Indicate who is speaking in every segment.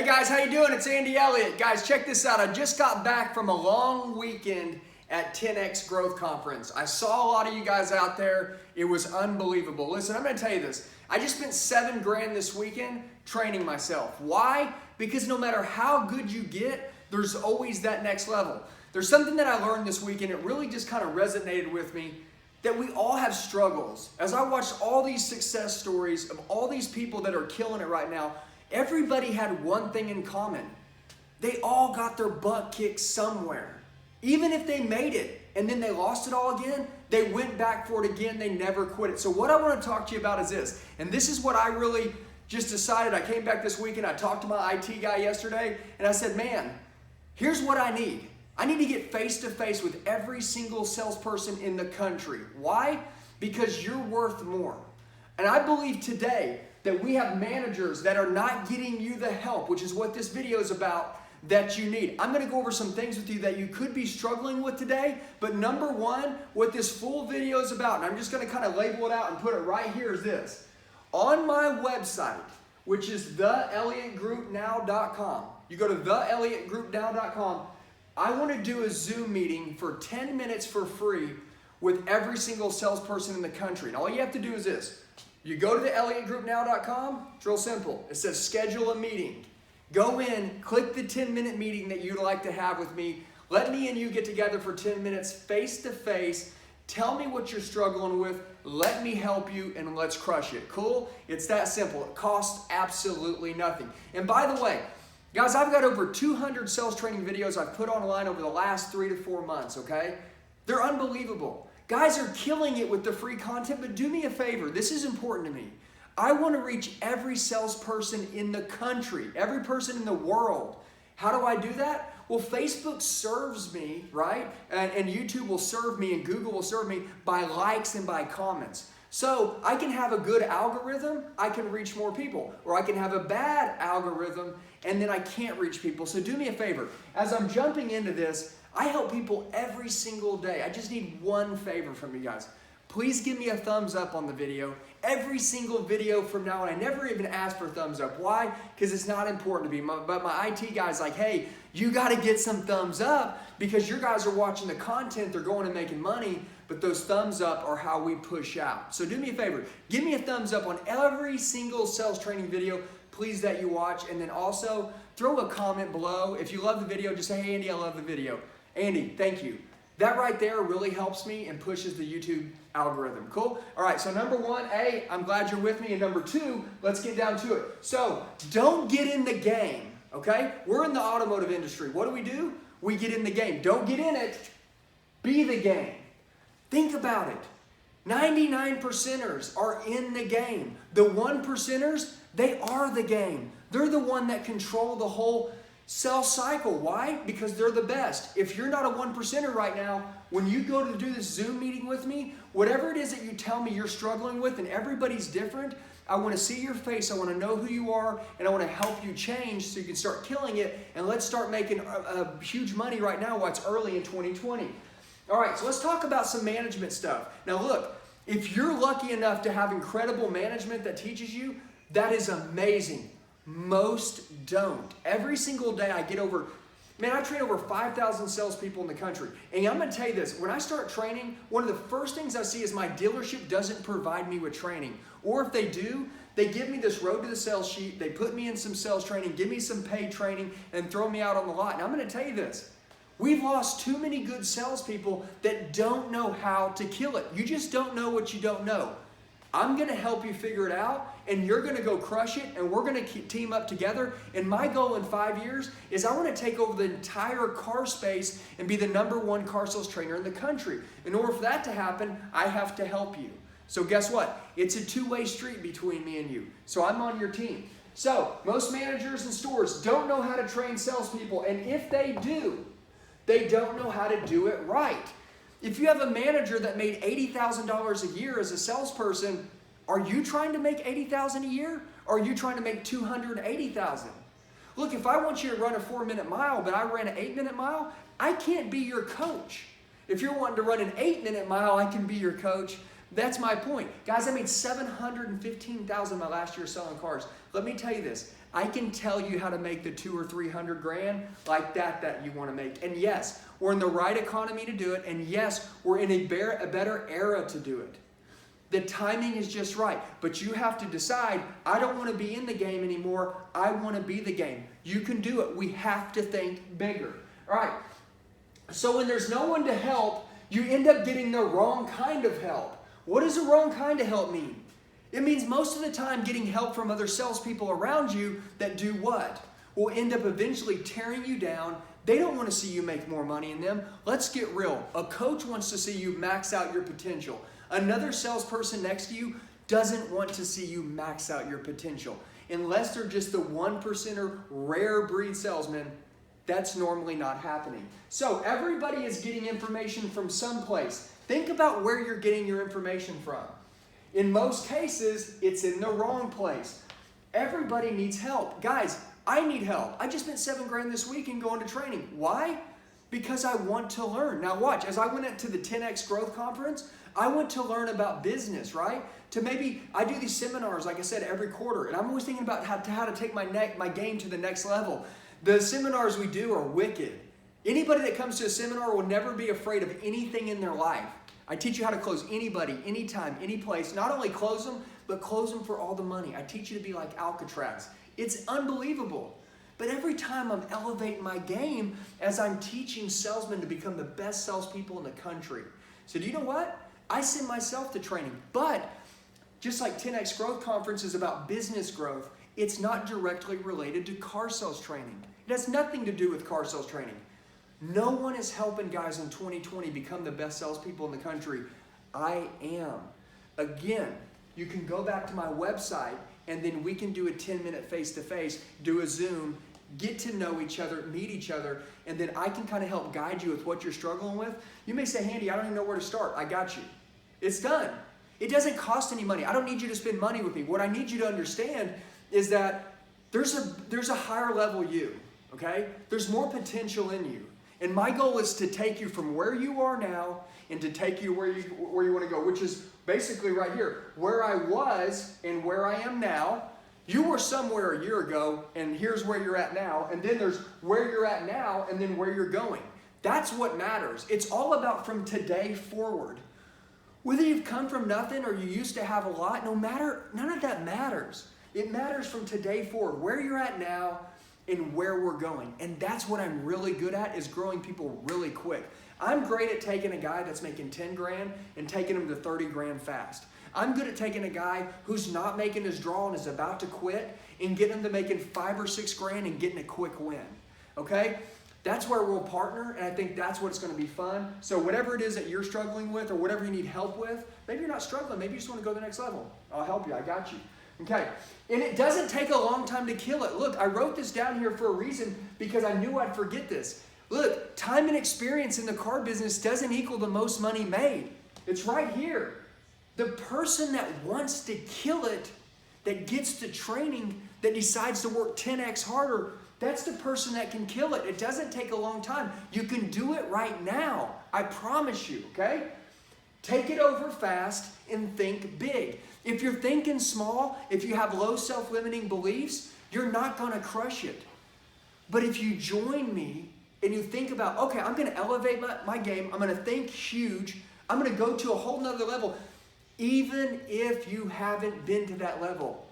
Speaker 1: guys, how you doing? It's Andy Elliott. Guys, check this out. I just got back from a long weekend at 10X Growth Conference. I saw a lot of you guys out there. It was unbelievable. Listen, I'm going to tell you this. I just spent $7 grand this weekend training myself. Why? Because no matter how good you get, there's always that next level. There's something that I learned this weekend. It really just kind of resonated with me, that we all have struggles. As I watched all these success stories of all these people that are killing it right now, everybody had one thing in common. They all got their butt kicked somewhere. Even if they made it and then they lost it all again, they went back for it again. They never quit it. So what I want to talk to you about is this. And this is what I really just decided. I came back this week and I talked to my IT guy yesterday and I said, man, here's what I need. I need to get face to face with every single salesperson in the country. Why? Because you're worth more. And I believe today that we have managers that are not getting you the help, which is what this video is about, that you need. I'm going to go over some things with you that you could be struggling with today. But number one, what this full video is about, and I'm just going to kind of label it out and put it right here, is this. On my website, which is theelliottgroupnow.com, you go to theelliottgroupnow.com, I want to do a Zoom meeting for 10 minutes for free with every single salesperson in the country. And all you have to do is this. You go to theelliottgroupnow.com, it's real simple. It says schedule a meeting. Go in, click the 10-minute meeting that you'd like to have with me. Let me and you get together for 10 minutes face to face. Tell me what you're struggling with. Let me help you and let's crush it. Cool? It's that simple. It costs absolutely nothing. And by the way, guys, I've got over 200 sales training videos I've put online over the last 3 to 4 months, okay? They're unbelievable. Guys are killing it with the free content, but do me a favor. This is important to me. I want to reach every salesperson in the country, every person in the world. How do I do that? Well, Facebook serves me, right? And YouTube will serve me and Google will serve me by likes and by comments. So I can have a good algorithm, I can reach more people. Or I can have a bad algorithm and then I can't reach people. So do me a favor. As I'm jumping into this, I help people every single day. I just need one favor from you guys. Please give me a thumbs up on the video. Every single video from now on. I never even ask for a thumbs up. Why? Because it's not important to me. But my IT guy's like, hey, you got to get some thumbs up because your guys are watching the content. They're going and making money. But those thumbs up are how we push out. So do me a favor. Give me a thumbs up on every single sales training video, please, that you watch. And then also throw a comment below. If you love the video, just say, hey, Andy, I love the video. Andy, thank you. That right there really helps me and pushes the YouTube algorithm. Cool? All right, so number one, A, I'm glad you're with me. And number two, let's get down to it. So don't get in the game, okay? We're in the automotive industry. What do? We get in the game. Don't get in it. Be the game. Think about it. 99%ers are in the game. The 1%ers, they are the game. They're the one that control the whole sales cycle. Why? Because they're the best. If you're not a 1%er right now, when you go to do this Zoom meeting with me, whatever it is that you tell me you're struggling with, and everybody's different, I want to see your face, I want to know who you are, and I want to help you change so you can start killing it, and let's start making a huge money right now while it's early in 2020. All right, so let's talk about some management stuff. Now look, if you're lucky enough to have incredible management that teaches you, that is amazing. Most don't. Every single day I train over 5,000 salespeople in the country. And I'm going to tell you this, when I start training, one of the first things I see is my dealership doesn't provide me with training. Or if they do, they give me this road to the sales sheet, they put me in some sales training, give me some paid training, and throw me out on the lot. And I'm going to tell you this, we've lost too many good salespeople that don't know how to kill it. You just don't know what you don't know. I'm going to help you figure it out, and you're going to go crush it, and we're going to team up together. And my goal in 5 years is I want to take over the entire car space and be the #1 car sales trainer in the country. In order for that to happen, I have to help you. So guess what? It's a two-way street between me and you. So I'm on your team. So most managers and stores don't know how to train salespeople, and if they do, they don't know how to do it right. If you have a manager that made $80,000 a year as a salesperson, are you trying to make $80,000 a year? Or are you trying to make $280,000? Look, if I want you to run a 4-minute mile, but I ran an 8-minute mile, I can't be your coach. If you're wanting to run an 8-minute mile, I can be your coach. That's my point. Guys, I made $715,000 my last year selling cars. Let me tell you this. I can tell you how to make the 200 or 300 grand like that you want to make. And yes, we're in the right economy to do it. And yes, we're in a better era to do it. The timing is just right. But you have to decide, I don't want to be in the game anymore. I want to be the game. You can do it. We have to think bigger. All right. So when there's no one to help, you end up getting the wrong kind of help. What does the wrong kind of help mean? It means most of the time getting help from other salespeople around you that do what? Will end up eventually tearing you down. They don't want to see you make more money in them. Let's get real. A coach wants to see you max out your potential. Another salesperson next to you doesn't want to see you max out your potential. Unless they're just the 1%er rare breed salesman, that's normally not happening. So everybody is getting information from someplace. Think about where you're getting your information from. In most cases, it's in the wrong place. Everybody needs help. Guys, I need help. I just spent $7 grand this week in going to training. Why? Because I want to learn. Now watch, as I went to the 10X Growth Conference, I went to learn about business, right? I do these seminars, like I said, every quarter, and I'm always thinking about how to take my game to the next level. The seminars we do are wicked. Anybody that comes to a seminar will never be afraid of anything in their life. I teach you how to close anybody, anytime, any place. Not only close them, but close them for all the money. I teach you to be like Alcatraz. It's unbelievable. But every time I'm elevating my game as I'm teaching salesmen to become the best salespeople in the country. So do you know what? I send myself to training. But just like 10X Growth Conference is about business growth, it's not directly related to car sales training. It has nothing to do with car sales training. No one is helping guys in 2020 become the best salespeople in the country. I am. Again, you can go back to my website and then we can do a 10-minute face-to-face, do a Zoom, get to know each other, meet each other, and then I can kind of help guide you with what you're struggling with. You may say, Handy, I don't even know where to start. I got you. It's done. It doesn't cost any money. I don't need you to spend money with me. What I need you to understand is that there's a higher level you, okay? There's more potential in you. And my goal is to take you from where you are now and to take you where you want to go, which is basically right here. Where I was and where I am now. You were somewhere a year ago, and here's where you're at now. And then there's where you're at now and then where you're going. That's what matters. It's all about from today forward. Whether you've come from nothing or you used to have a lot, none of that matters. It matters from today forward, where you're at now and where we're going. And that's what I'm really good at, is growing people really quick. I'm great at taking a guy that's making 10 grand and taking him to 30 grand fast. I'm good at taking a guy who's not making his draw and is about to quit and getting him to making 5 or 6 grand and getting a quick win. Okay? That's where we'll partner, and I think that's what's going to be fun. So whatever it is that you're struggling with or whatever you need help with, maybe you're not struggling. Maybe you just want to go to the next level. I'll help you. I got you. Okay, and it doesn't take a long time to kill it. Look, I wrote this down here for a reason because I knew I'd forget this. Look, time and experience in the car business doesn't equal the most money made. It's right here. The person that wants to kill it, that gets the training, that decides to work 10x harder, that's the person that can kill it. It doesn't take a long time. You can do it right now. I promise you, okay? Take it over fast and think big. If you're thinking small, if you have low self-limiting beliefs, you're not going to crush it. But if you join me and you think about, okay, I'm going to elevate my game. I'm going to think huge. I'm going to go to a whole nother level. Even if you haven't been to that level,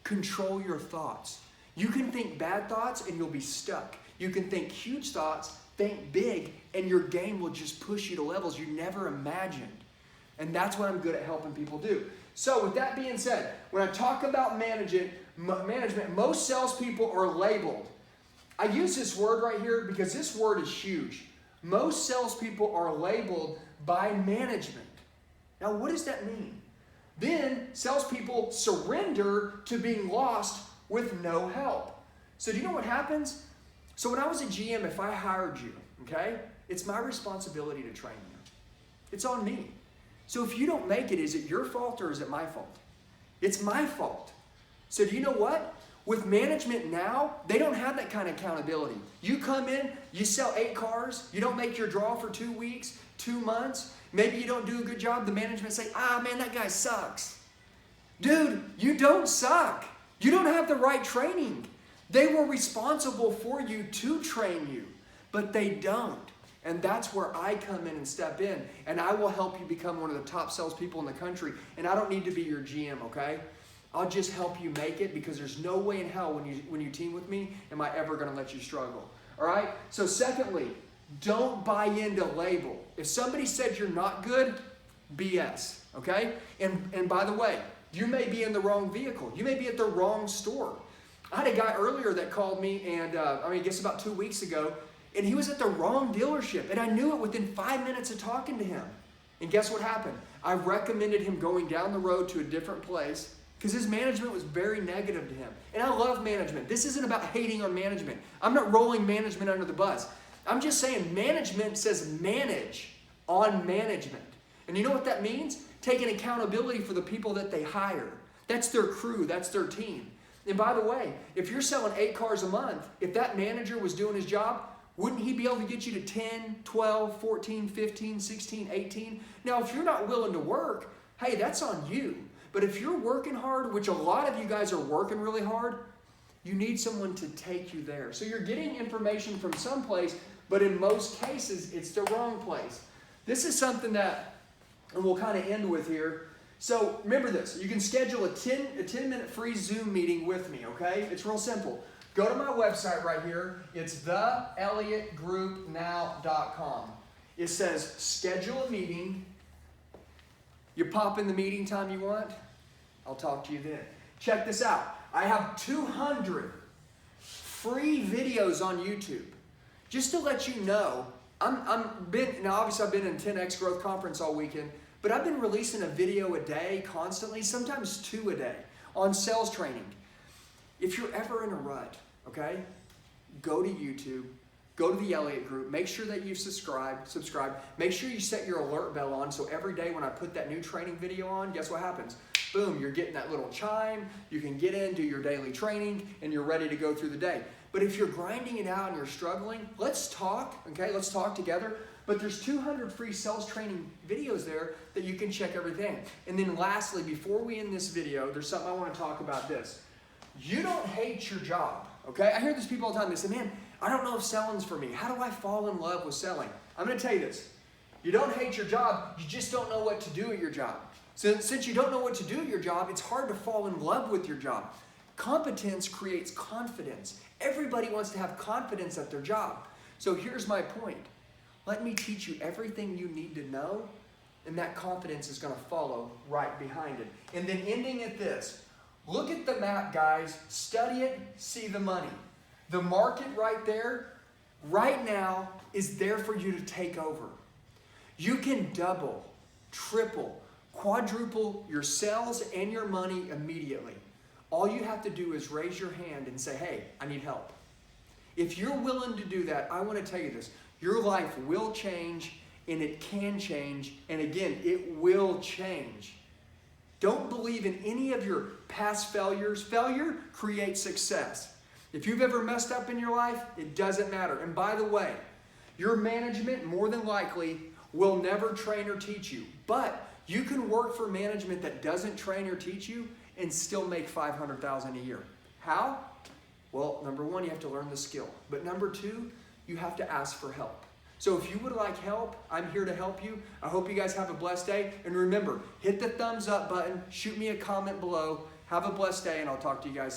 Speaker 1: control your thoughts. You can think bad thoughts and you'll be stuck. You can think huge thoughts, think big, and your game will just push you to levels you never imagined. And that's what I'm good at helping people do. So with that being said, when I talk about management, most salespeople are labeled. I use this word right here because this word is huge. Most salespeople are labeled by management. Now, what does that mean? Then salespeople surrender to being lost with no help. So do you know what happens? So when I was a GM, if I hired you, okay, it's my responsibility to train you. It's on me. So if you don't make it, is it your fault or is it my fault? It's my fault. So do you know what? With management now, they don't have that kind of accountability. You come in, you sell 8 cars, you don't make your draw for 2 weeks, 2 months, maybe you don't do a good job, the management say, man, that guy sucks. Dude, you don't suck. You don't have the right training. They were responsible for you to train you, but they don't. And that's where I come in and step in, and I will help you become one of the top salespeople in the country. And I don't need to be your GM, okay? I'll just help you make it, because there's no way in hell when you team with me am I ever going to let you struggle. All right? So secondly, don't buy into label. If somebody said you're not good, BS, okay? And by the way, you may be in the wrong vehicle. You may be at the wrong store. I had a guy earlier that called me, and I guess about 2 weeks ago, and he was at the wrong dealership, and I knew it within 5 minutes of talking to him. And guess what happened? I recommended him going down the road to a different place because his management was very negative to him. And I love management. This isn't about hating on management. I'm not rolling management under the bus. I'm just saying management says manage on management. And you know what that means? Taking accountability for the people that they hire. That's their crew. That's their team. And by the way, if you're selling 8 cars a month, if that manager was doing his job, wouldn't he be able to get you to 10, 12, 14, 15, 16, 18? Now, if you're not willing to work, hey, that's on you. But if you're working hard, which a lot of you guys are working really hard, you need someone to take you there. So you're getting information from someplace, but in most cases, it's the wrong place. This is something that, and we'll kind of end with here. So remember this, you can schedule a 10-minute free Zoom meeting with me, okay? It's real simple. Go to my website right here. It's theelliottgroupnow.com. It says schedule a meeting. You pop in the meeting time you want. I'll talk to you then. Check this out. I have 200 free videos on YouTube. Just to let you know, now obviously I've been in 10X Growth Conference all weekend, but I've been releasing a video a day constantly, sometimes 2 a day, on sales training. If you're ever in a rut, okay, go to YouTube, go to the Elliott Group, make sure that you subscribe, make sure you set your alert bell on so every day when I put that new training video on, guess what happens? Boom, you're getting that little chime, you can get in, do your daily training, and you're ready to go through the day. But if you're grinding it out and you're struggling, let's talk, okay, let's talk together. But there's 200 free sales training videos there that you can check everything. And then lastly, before we end this video, there's something I want to talk about this. You don't hate your job, okay? I hear this people all the time. They say, man, I don't know if selling's for me. How do I fall in love with selling? I'm going to tell you this. You don't hate your job. You just don't know what to do at your job. So since you don't know what to do at your job, it's hard to fall in love with your job. Competence creates confidence. Everybody wants to have confidence at their job. So here's my point. Let me teach you everything you need to know, and that confidence is going to follow right behind it. And then ending at this. Look at the map, guys. Study it. See the money. The market right there, right now, is there for you to take over. You can double, triple, quadruple your sales and your money immediately. All you have to do is raise your hand and say, hey, I need help. If you're willing to do that, I want to tell you this. Your life will change, and it can change, and again, it will change. Don't believe in any of your past failures. Failure creates success. If you've ever messed up in your life, it doesn't matter. And by the way, your management more than likely will never train or teach you. But you can work for management that doesn't train or teach you and still make $500,000 a year. How? Well, number one, you have to learn the skill. But number two, you have to ask for help. So if you would like help, I'm here to help you. I hope you guys have a blessed day. And remember, hit the thumbs up button, shoot me a comment below. Have a blessed day, and I'll talk to you guys soon.